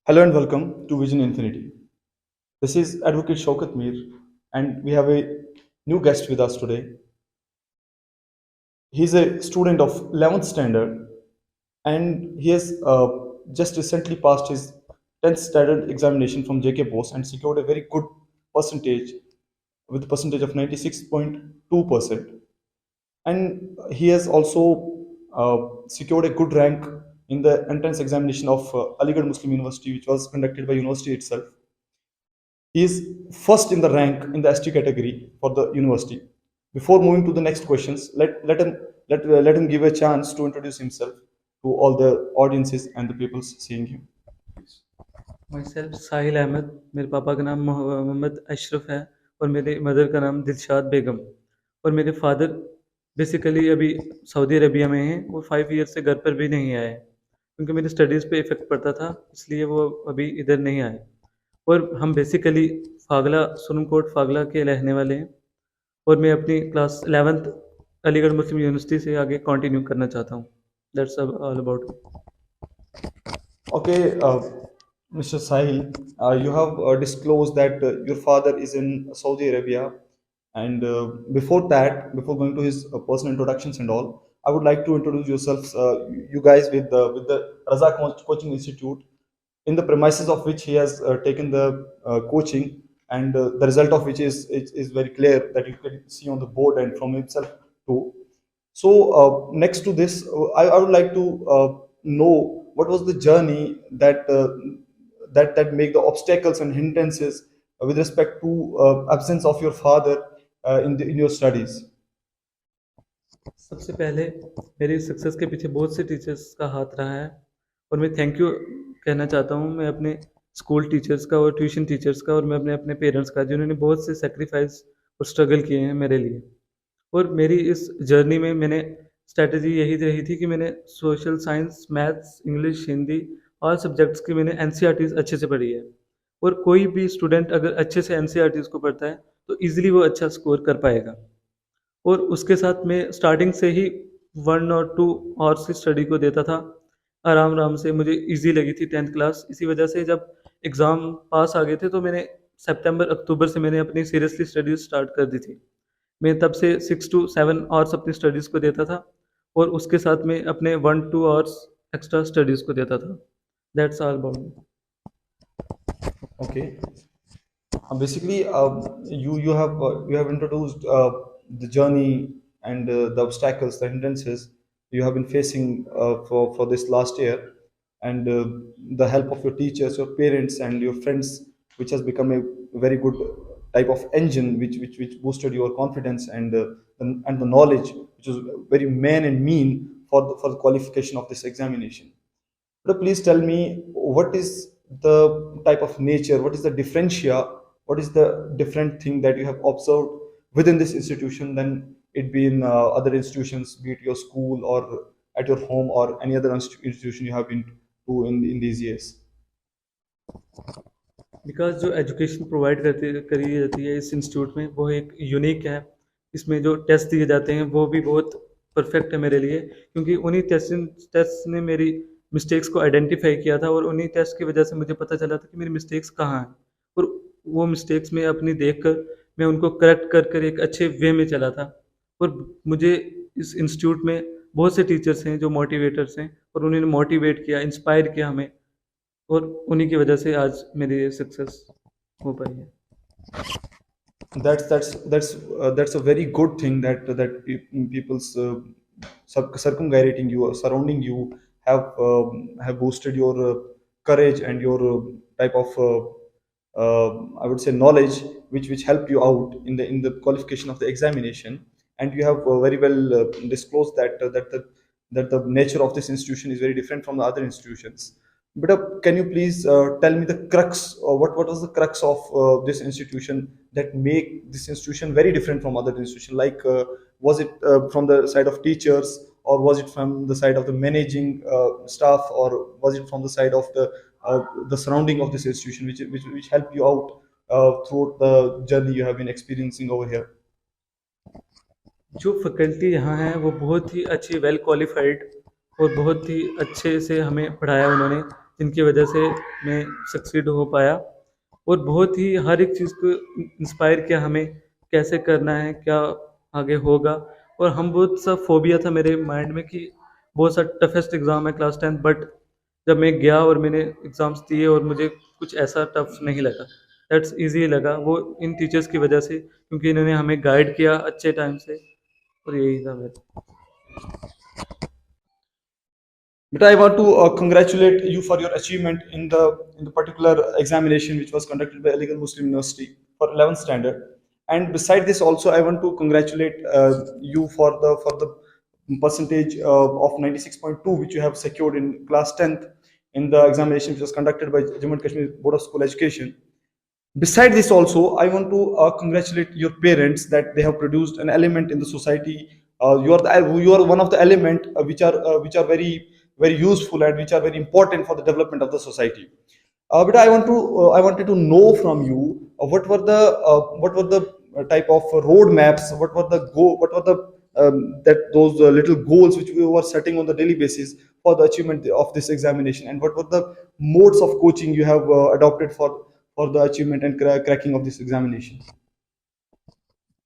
Hello and welcome to Vision Infinity. This is Advocate Shaukat Mir, and we have a new guest with us today. He's a student of 11th standard, and he has just recently passed his 10th standard examination from JK Bose and secured a very good percentage with a percentage of 96.2%. And he has also secured a good rank in the entrance examination of Aligarh Muslim University, which was conducted by university itself. He is first in the rank in the ST category for the university. Before moving to the next questions, let him give a chance to introduce himself to all the audiences and the people seeing him. Myself Sahil Ahmad. मेरे पापा का नाम मोहम्मद अशरफ है और मेरे mother का नाम दिलशाद बेगम। और मेरे फादर बेसिकली अभी सऊदी अरबिया में हैं। वो 5 ईयर से घर पर भी नहीं आए क्योंकि मेरी स्टडीज़ पे इफ़ेक्ट पड़ता था, इसलिए वो अभी इधर नहीं आए। और हम बेसिकली फागला सुरनकोट फागला के रहने वाले हैं और मैं अपनी क्लास 11th अलीगढ़ मुस्लिम यूनिवर्सिटी से आगे कंटिन्यू करना चाहता हूँ। That's all about me. Okay, Mr. Sahil, you have disclosed that your father is in Saudi Arabia, and before that, before going to his personal introductions and all, I would like to introduce yourselves, you guys, with the Razak Coaching Institute, in the premises of which he has taken the coaching, and the result of which is very clear that you can see on the board and from himself too. So next to this, I would like to know what was the journey that make the obstacles and hindrances with respect to absence of your father in your studies. सबसे पहले मेरी success के पीछे बहुत से teachers का हाथ रहा है और मैं थैंक यू कहना चाहता हूँ। मैं अपने स्कूल टीचर्स का और ट्यूशन टीचर्स का और मैं अपने अपने पेरेंट्स का, जिन्होंने बहुत से सेक्रीफाइस और स्ट्रगल किए हैं मेरे लिए। और मेरी इस जर्नी में मैंने स्ट्रैटेजी यही रही थी कि मैंने social science, maths, English, Hindi all subjects की मैंने एनसीईआरटीज़ अच्छे से पढ़ी है। और कोई भी स्टूडेंट अगर अच्छे से एनसीईआरटीज़ को पढ़ता है तो ईज़िली वो अच्छा स्कोर कर पाएगा। और उसके साथ मैं स्टार्टिंग से ही 1 और 2 आवर्स की स्टडी को देता था। आराम-आराम से मुझे ईज़ी लगी थी 10th क्लास। इसी वजह से जब एग्ज़ाम पास आ गए थे तो मैंने सितंबर-अक्टूबर से मैंने अपनी सीरियसली स्टडीज़ स्टार्ट कर दी थी। मैं तब से 6 टू 7 आवर्स अपनी स्टडीज़ को देता था और उसके साथ में अपने 1-2 आवर्स एक्स्ट्रा स्टडीज़ को देता था। That's all about me. Okay. Basically, you have introduced the journey and the obstacles, the hindrances you have been facing for this last year, and the help of your teachers, your parents, and your friends, which has become a very good type of engine, which boosted your confidence and the knowledge, which is very main and mean for the qualification of this examination. But please tell me what is the type of nature, what is the differentia, what is the different thing that you have observed within this institution than it be in other institutions, be it your school or at your home or any other institution you have been to in these years. Because जो education provide करी जाती है इस institute में वो एक unique है। इसमें जो टेस्ट दिए जाते हैं वो भी बहुत परफेक्ट है मेरे लिए, क्योंकि उन्हीं टेस्ट ने मेरी मिस्टेक्स को आइडेंटिफाई किया था और उन्हीं टेस्ट की वजह से मुझे पता चला था कि मेरी मिस्टेक्स कहाँ हैं। और वो मिस्टेक्स मैं अपनी देख कर मैं उनको करेक्ट कर कर एक अच्छे वे में चला था। और मुझे इस इंस्टीट्यूट में बहुत से टीचर्स हैं जो मोटिवेटर्स हैं और उन्होंने मोटिवेट किया, इंस्पायर किया हमें, और उन्हीं की वजह से आज मेरी ये सक्सेस हो पाई है। That's a very good thing that people's circumgating you, surrounding you, have boosted your courage and your type of I would say knowledge, which helped you out in the qualification of the examination. And you have very well disclosed that the nature of this institution is very different from the other institutions. But can you please tell me the crux, or what was the crux of this institution that make this institution very different from other institutions? Like, was it from the side of teachers, or was it from the side of the managing staff, or was it from the side of the surrounding of this institution, which helped you out throughout the journey you have been experiencing over here? जो faculty यहाँ है वो बहुत ही अच्छी, well qualified और बहुत ही अच्छे से हमें पढ़ाया उन्होंने। जिनकी वजह से मैं सक्सीड हो पाया। और बहुत ही हर एक चीज़ को इंस्पायर किया हमें, कैसे करना है, क्या आगे होगा। और हम बहुत सा फोबिया था मेरे माइंड में कि बहुत सा टफेस्ट एग्ज़ाम है क्लास 10, बट जब मैं गया और मैंने एग्ज़ाम्स दिए और मुझे कुछ ऐसा टफ नहीं लगा, दैट्स ईज़ी लगा। वो इन टीचर्स की वजह से, क्योंकि इन्होंने हमें गाइड किया अच्छे टाइम से। और यही था मेरा। But I want to congratulate you for your achievement in the particular examination which was conducted by Aligarh Muslim University for 11th standard. And beside this, also I want to congratulate you for the percentage of 96.2 which you have secured in class 10th in the examination which was conducted by Jammu and Kashmir Board of School Education. Beside this also, I want to congratulate your parents that they have produced an element in the society. You are one of the element which are very useful and which are very important for the development of the society. But I wanted to know from you what were the type of road maps, what were the that those little goals which we were setting on the daily basis for the achievement of this examination, and what were the modes of coaching you have adopted for the achievement and cracking of this examination.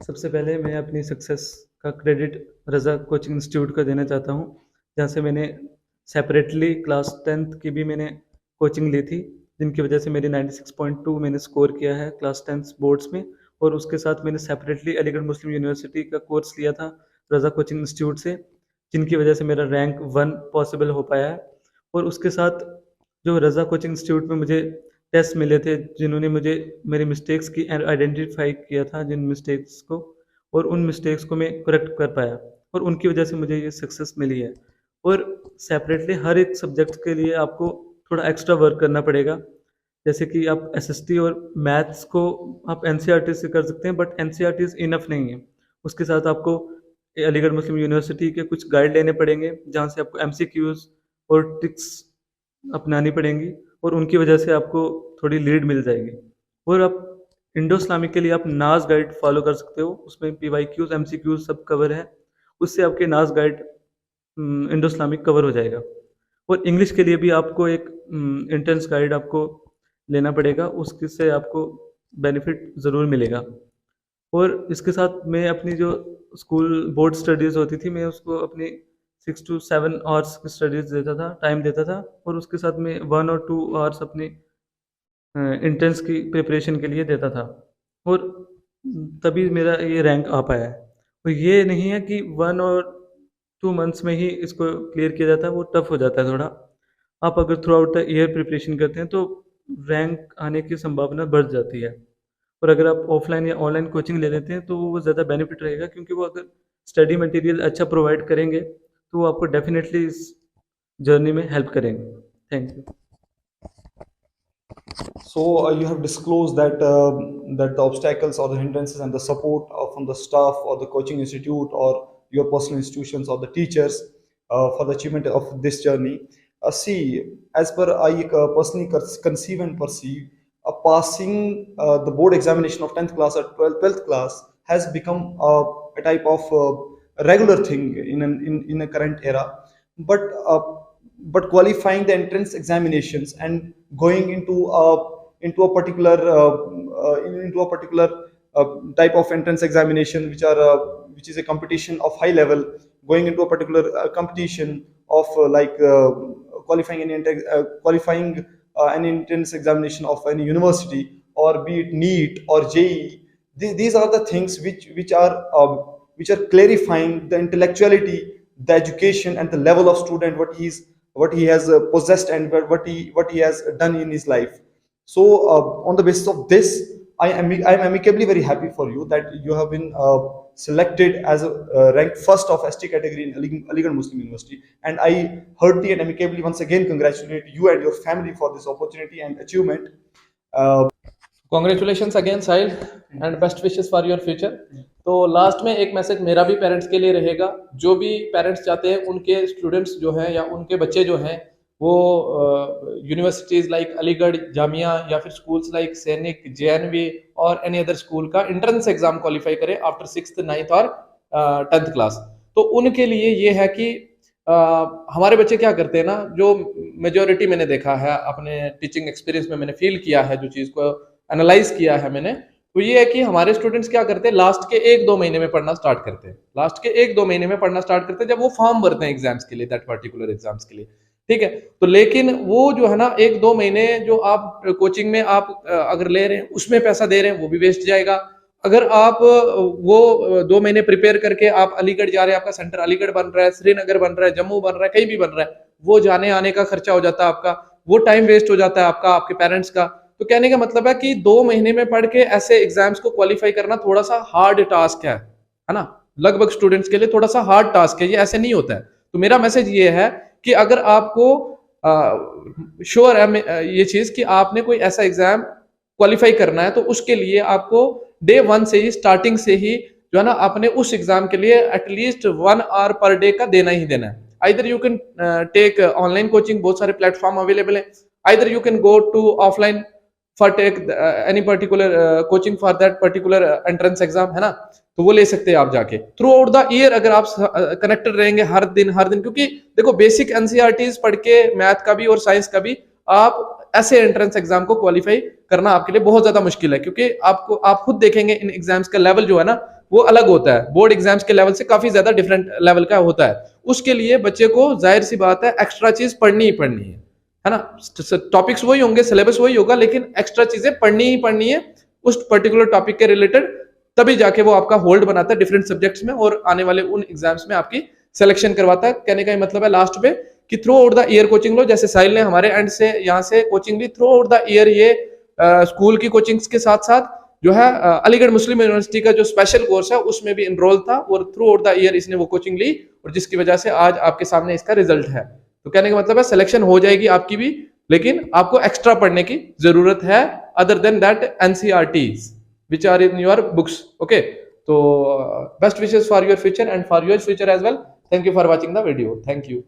सबसे पहले मैं अपनी success का credit रज़ा coaching institute को देना चाहता हूँ, जहाँ से मैंने सेपरेटली क्लास 10th की भी मैंने कोचिंग ली थी, जिनकी वजह से मेरी 96.2 मैंने स्कोर किया है क्लास 10th बोर्ड्स में। और उसके साथ मैंने सेपरेटली अलीगढ़ मुस्लिम यूनिवर्सिटी का कोर्स लिया था रज़ा कोचिंग इंस्टीट्यूट से, जिनकी वजह से मेरा रैंक 1 पॉसिबल हो पाया है। और उसके साथ जो रज़ा कोचिंग इंस्टीट्यूट में मुझे टेस्ट मिले थे, जिन्होंने मुझे मेरी मिस्टेक्स की आइडेंटिफाई किया था, जिन मिस्टेक्स को, और उन मिस्टेक्स को मैं करेक्ट कर पाया, और उनकी वजह से मुझे ये सक्सेस मिली है। और सेपरेटली हर एक सब्जेक्ट के लिए आपको थोड़ा एक्स्ट्रा वर्क करना पड़ेगा। जैसे कि आप एसएसटी और मैथ्स को आप एनसीईआरटी से कर सकते हैं, बट एनसीईआरटी इनफ नहीं है। उसके साथ आपको अलीगढ़ मुस्लिम यूनिवर्सिटी के कुछ गाइड लेने पड़ेंगे, जहाँ से आपको एमसीक्यूज और ट्रिक्स अपनानी पड़ेंगी, और उनकी वजह से आपको थोड़ी लीड मिल जाएगी। और आप इंडो इस्लामिक के लिए आप नाज गाइड फॉलो कर सकते हो, उसमें पीवाईक्यूज एमसीक्यूज सब कवर है, उससे आपके नाज गाइड इंडो इस्लामिक कवर हो जाएगा। और इंग्लिश के लिए भी आपको एक इंटेंस गाइड आपको लेना पड़ेगा, उसके से आपको बेनिफिट ज़रूर मिलेगा। और इसके साथ मैं अपनी जो स्कूल बोर्ड स्टडीज़ होती थी, मैं उसको अपनी 6 to 7 आवर्स की स्टडीज़ देता था, टाइम देता था, और उसके साथ मैं 1 और 2 आवर्स अपनी इंट्रेंस की प्रिपरेशन के लिए देता था। और तभी मेरा ये रैंक आ पाया है। और ये नहीं है कि 1 और 2 मंथ्स में ही इसको क्लियर किया जाता है, वो टफ हो जाता है थोड़ा। आप अगर through out the year preparation करते हैं तो रैंक आने की संभावना बढ़ जाती है। और अगर आप ऑफलाइन या ऑनलाइन कोचिंग ले लेते हैं तो वो ज़्यादा बेनिफिट रहेगा, क्योंकि वो अगर स्टडी मटेरियल अच्छा प्रोवाइड करेंगे तो वो आपको डेफिनेटली इस जर्नी में हेल्प करेंगे। Thank you. So you have disclosed that the obstacles or the hindrances and the support from the staff or the coaching institute or your personal institutions or the teachers for the achievement of this journey. See, as per I personally conceive and perceive, passing the board examination of 10th class or 12th class has become a type of regular thing in a current era. But but qualifying the entrance examinations and going into a particular type of entrance examination which is a competition of high level, going into a particular competition of qualifying an entrance examination of any university, or be it NEET or JEE. These are the things which are clarifying the intellectuality, the education, and the level of student, what he has possessed, and what he has done in his life. So on the basis of this, I am amicably very happy for you that you have been selected as a ranked first of ST category in Aligarh Muslim University, and I heartily and amicably once again congratulate you and your family for this opportunity and achievement. Congratulations again Sahil and best wishes for your future. तो last में एक message मेरा भी parents के लिए रहेगा। जो भी पेरेंट्स चाहते हैं उनके स्टूडेंट्स जो हैं या उनके बच्चे जो हैं वो यूनिवर्सिटीज़ लाइक अलीगढ़ जामिया या फिर स्कूल्स लाइक सैनिक, JNV और एनी अदर स्कूल का एंट्रेंस एग्जाम क्वालिफाई करें आफ्टर 6th, 9th और 10th क्लास। तो उनके लिए ये है कि हमारे बच्चे क्या करते हैं ना, जो मेजोरिटी मैंने देखा है अपने टीचिंग एक्सपीरियंस में, मैंने फील किया है, जो चीज़ को एनालाइज किया है मैंने, तो ये है कि हमारे स्टूडेंट्स क्या करते हैं, लास्ट के 1-2 महीने में पढ़ना स्टार्ट करते हैं। लास्ट के 1-2 महीने में पढ़ना स्टार्ट करते हैं जब वो फॉर्म भरते हैं एग्जाम्स के लिए, दैट पर्टिकुलर एग्जाम्स के लिए, ठीक है। तो लेकिन वो जो है ना 1-2 महीने जो आप कोचिंग में आप अगर ले रहे हैं, उसमें पैसा दे रहे हैं, वो भी वेस्ट जाएगा। अगर आप वो 2 महीने प्रिपेयर करके आप अलीगढ़ जा रहे हैं, आपका सेंटर अलीगढ़ बन रहा है, श्रीनगर बन रहा है, जम्मू बन रहा है, कहीं भी बन रहा है, वो जाने आने का खर्चा हो जाता है आपका, वो टाइम वेस्ट हो जाता है आपका, आपके पेरेंट्स का। तो कहने का मतलब है कि 2 महीने में पढ़ के ऐसे एग्जाम्स को क्वालिफाई करना थोड़ा सा हार्ड टास्क है ना, लगभग स्टूडेंट्स के लिए थोड़ा सा हार्ड टास्क है, ये ऐसे नहीं होता है। तो मेरा मैसेज ये है कि अगर आपको श्योर है ये चीज कि आपने कोई ऐसा एग्जाम क्वालिफाई करना है, तो उसके लिए आपको डे 1 से ही, स्टार्टिंग से ही जो है ना, अपने उस एग्जाम के लिए एटलीस्ट 1 आवर पर डे का देना ही देना है। Either you can take online coaching, बहुत सारे प्लेटफॉर्म अवेलेबल है, either you can go to offline for take any particular coaching for that particular entrance exam, है ना, तो वो ले सकते हैं आप जाके। थ्रू आउट द ईयर अगर आप कनेक्टेड रहेंगे हर दिन, क्योंकि देखो बेसिक एनसीईआरटीज पढ़ के मैथ का भी और साइंस का भी आप ऐसे एंट्रेंस एग्जाम को क्वालिफाई करना आपके लिए बहुत ज्यादा मुश्किल है, क्योंकि आप खुद देखेंगे इन एग्जाम्स का लेवल जो है ना, वो अलग होता है, बोर्ड एग्जाम्स के लेवल से काफी ज्यादा डिफरेंट लेवल का होता है। उसके लिए बच्चे को जाहिर सी बात है एक्स्ट्रा चीज पढ़नी ही पढ़नी है ना। टॉपिक्स वही होंगे, सिलेबस वही होगा, लेकिन एक्स्ट्रा चीजें पढ़नी ही पढ़नी है उस पर्टिकुलर टॉपिक के रिलेटेड, तभी जाके वो आपका होल्ड बनाता है डिफरेंट सब्जेक्ट्स में और आने वाले उन एग्जाम्स में आपकी सिलेक्शन करवाता है। कहने का मतलब है लास्ट पे कि throughout the year coaching लो, जैसे साहिल ने हमारे एंड से यहाँ से कोचिंग ली, थ्रू आउट द ईयर ये स्कूल की कोचिंग्स के साथ साथ जो है अलीगढ़ मुस्लिम यूनिवर्सिटी का जो स्पेशल कोर्स है उसमें भी इनरोल था, और थ्रू आउट द ईयर इसने वो कोचिंग ली, और जिसकी वजह से आज आपके सामने इसका रिजल्ट है। तो कहने का मतलब है सिलेक्शन हो जाएगी आपकी भी, लेकिन आपको एक्स्ट्रा पढ़ने की जरूरत है, other than that NCERTs which are in your books. Okay, so best wishes for your future and for your future as well. Thank you for watching the video. Thank you.